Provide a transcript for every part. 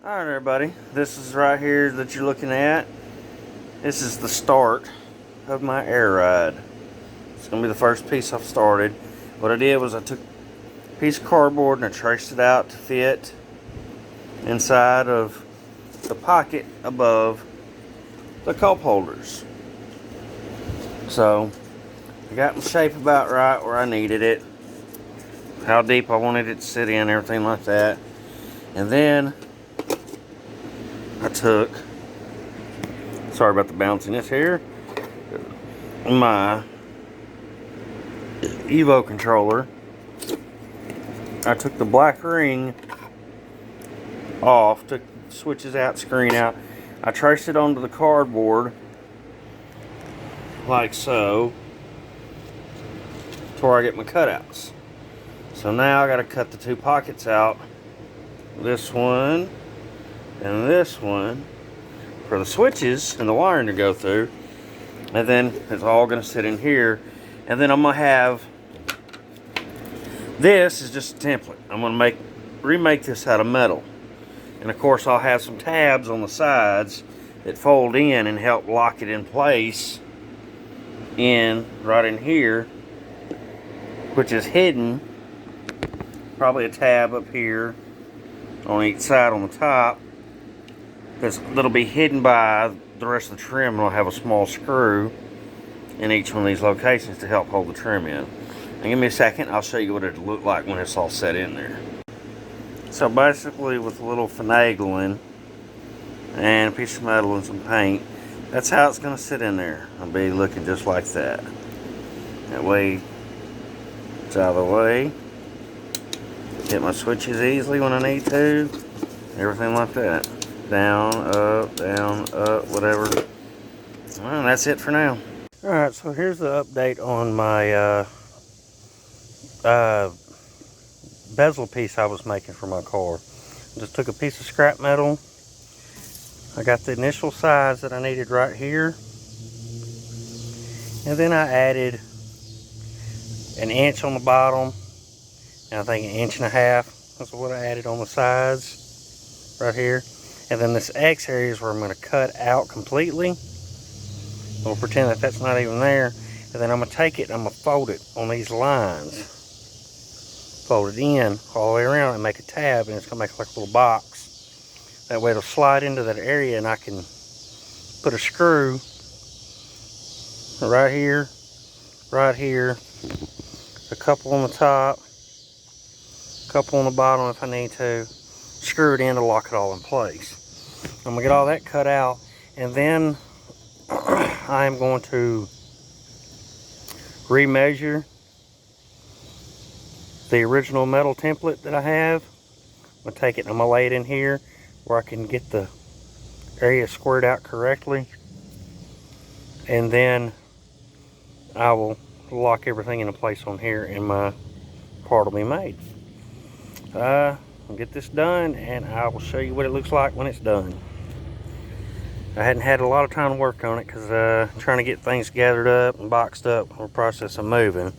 Alright everybody, this is right here that you're looking at. This is the start of my air ride. It's going to be the first piece I've started. What I did was I took a piece of cardboard and I traced it out to fit inside of the pocket above the cup holders. So I got my shape about right where I needed it, how deep I wanted it to sit in, everything like that. And then I took, sorry about the bounciness here, my Evo controller. I took the black ring off, took the switches out, screen out. I traced it onto the cardboard like so to where I get my cutouts. So now I got to cut the two pockets out, this one and this one, for the switches and the wiring to go through. And then it's all going to sit in here. And then I'm going to have, this is just a template. I'm going to remake this out of metal. And of course I'll have some tabs on the sides that fold in and help lock it in place right in here, which is hidden. Probably a tab up here on each side on the top that'll be hidden by the rest of the trim, and I'll have a small screw in each one of these locations to help hold the trim in. And give me a second, I'll show you what it'll look like when it's all set in there. So basically, with a little finagling and a piece of metal and some paint, that's how it's going to sit in there. It'll be looking just like that. That way it's out of the way. Get my switches easily when I need to. Everything like that. Down, up, whatever. Well, that's it for now. Alright, so here's the update on my bezel piece I was making for my car. I just took a piece of scrap metal. I got the initial size that I needed right here. And then I added an inch on the bottom. And I think an inch and a half. That's what I added on the sides right here. And then this X area is where I'm going to cut out completely. We'll pretend that that's not even there. And then I'm going to take it and I'm going to fold it on these lines. Fold it in all the way around and make a tab, and it's going to make like a little box. That way it'll slide into that area and I can put a screw right here, a couple on the top, a couple on the bottom if I need to. Screw it in to lock it all in place. I'm going to get all that cut out, and then I'm going to remeasure the original metal template that I have. I'm going to take it and I'm going to lay it in here where I can get the area squared out correctly, and then I will lock everything into place on here and my part will be made. I'll get this done and I will show you what it looks like when it's done. I hadn't had a lot of time to work on it because trying to get things gathered up and boxed up in the process of moving.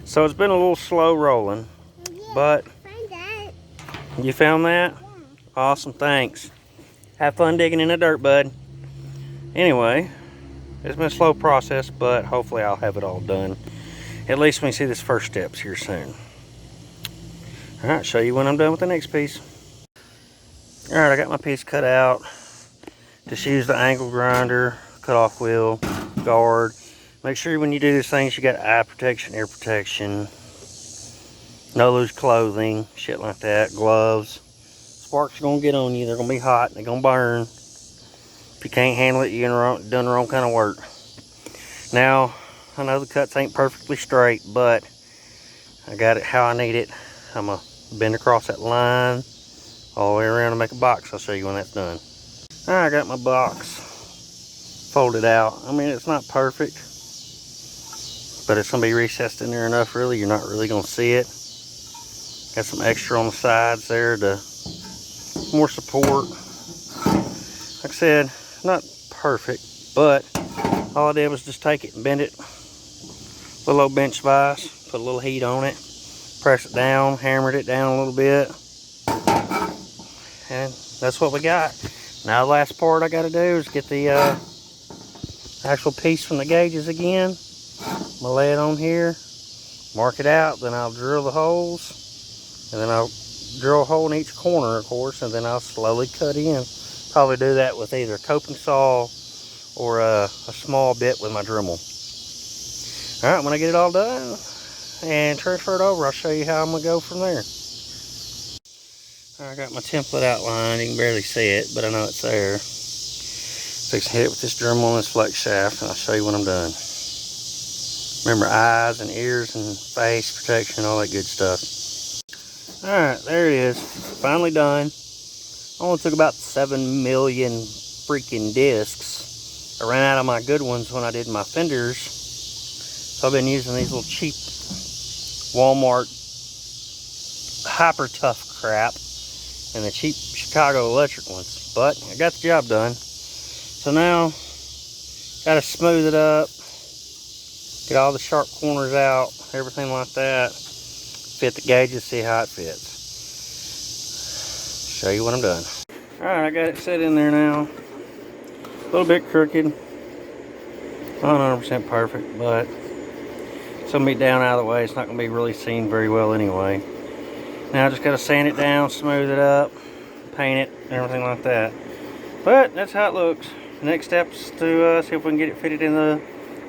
So it's been a little slow rolling, but you found that? Yeah. Awesome, thanks. Have fun digging in the dirt, bud. Anyway, it's been a slow process, but hopefully I'll have it all done. At least when you see this first steps here soon. Alright, show you when I'm done with the next piece. Alright, I got my piece cut out. Just use the angle grinder, cut off wheel, guard. Make sure when you do these things you got eye protection, ear protection, no loose clothing, shit like that, gloves. Sparks are going to get on you, they're going to be hot, they're going to burn. If you can't handle it, you're done the wrong kind of work. Now, I know the cuts ain't perfectly straight, but I got it how I need it. I'm going to bend across that line all the way around and make a box. I'll show you when that's done. Alright, I got my box folded out. I mean, it's not perfect, but it's going to be recessed in there enough, really. You're not really going to see it. Got some extra on the sides there to more support. Like I said, not perfect, but all I did was just take it and bend it. Little old bench vise, put a little heat on it. Press it down, hammered it down a little bit, And that's what we got. Now the last part I got to do is get the actual piece from the gauges again. I'm gonna lay it on here, mark it out, then I'll drill the holes, and then I'll drill a hole in each corner, of course, and then I'll slowly cut in. Probably do that with either a coping saw or a small bit with my Dremel. All right, when I get it all done and transfer it over, I'll show you how I'm gonna go from there. I got my template outlined. You can barely see it, but I know it's there. Fix to hit it with this Dremel and this flex shaft, and I'll show you when I'm done. Remember, eyes and ears and face protection, all that good stuff. All right, there it is. Finally done. Only took about 7 million freaking discs. I ran out of my good ones when I did my fenders, so I've been using these little cheap Walmart hyper tough crap and the cheap Chicago electric ones, but I got the job done. So now gotta smooth it up, get all the sharp corners out, everything like that, fit the gauges, see how it fits. Show you when I'm done. All right, I got it set in there now. A little bit crooked, not 100% perfect, but it's gonna be down out of the way. It's not gonna be really seen very well anyway. Now I just gotta sand it down, smooth it up, paint it, everything like that. But that's how it looks. The next step is to see if we can get it fitted in the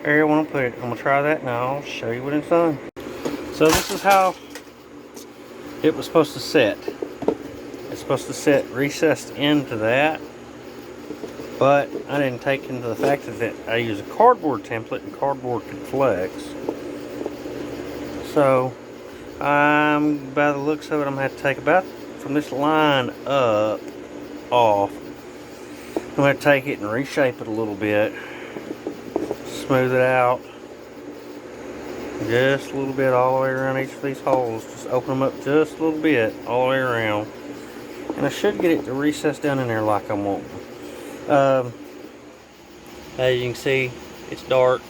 area I want to put it. I'm gonna try that now. I'll show you when it's done. So this is how it was supposed to sit. It's supposed to sit recessed into that, but I didn't take into the fact that I use a cardboard template and cardboard can flex. So by the looks of it, I'm gonna have to take about from this line up off. I'm gonna take it and reshape it a little bit, smooth it out just a little bit all the way around each of these holes. Just open them up just a little bit all the way around, and I should get it to recess down in there like I'm wanting. As you can see, it's dark.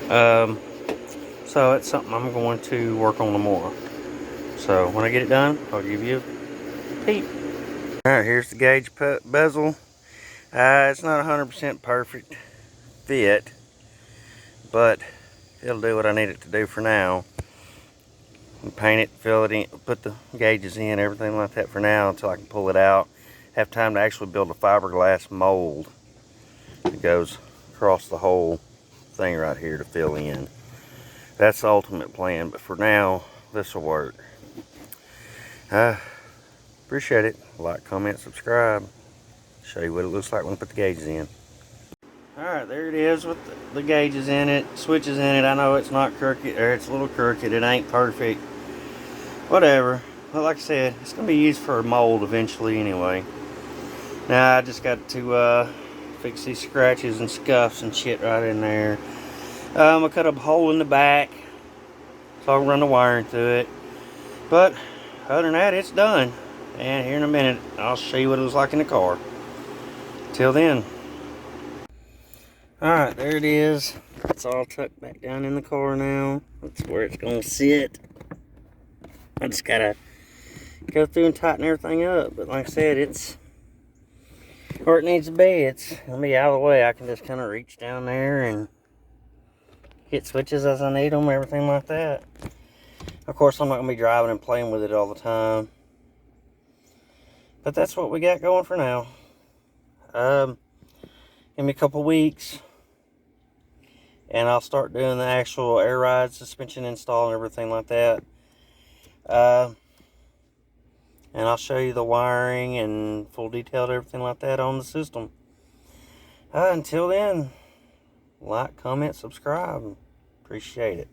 So it's something I'm going to work on tomorrow. So when I get it done, I'll give you a peep. Alright, here's the gauge bezel. It's not 100% perfect fit, but it'll do what I need it to do for now. And paint it, fill it in, put the gauges in, everything like that for now until I can pull it out. Have time to actually build a fiberglass mold that goes across the whole thing right here to fill in. That's the ultimate plan, but for now, this will work. Appreciate it. Like, comment, subscribe. Show you what it looks like when I put the gauges in. Alright, there it is with the gauges in it, switches in it. I know it's not crooked, or it's a little crooked. It ain't perfect. Whatever. But like I said, it's going to be used for a mold eventually anyway. Now, I just got to fix these scratches and scuffs and shit right in there. I'm going to cut a hole in the back so I can run the wiring through it. But other than that, it's done. And here in a minute, I'll show you what it was like in the car. Till then. Alright, there it is. It's all tucked back down in the car now. That's where it's going to sit. I just got to go through and tighten everything up. But like I said, it's where it needs to be. It's going to be out of the way. I can just kind of reach down there and hit switches as I need them, everything like that. Of course, I'm not going to be driving and playing with it all the time. But that's what we got going for now. Give me a couple weeks, and I'll start doing the actual air ride suspension install and everything like that. And I'll show you the wiring and full detailed everything like that on the system. Until then, like, comment, subscribe. Appreciate it.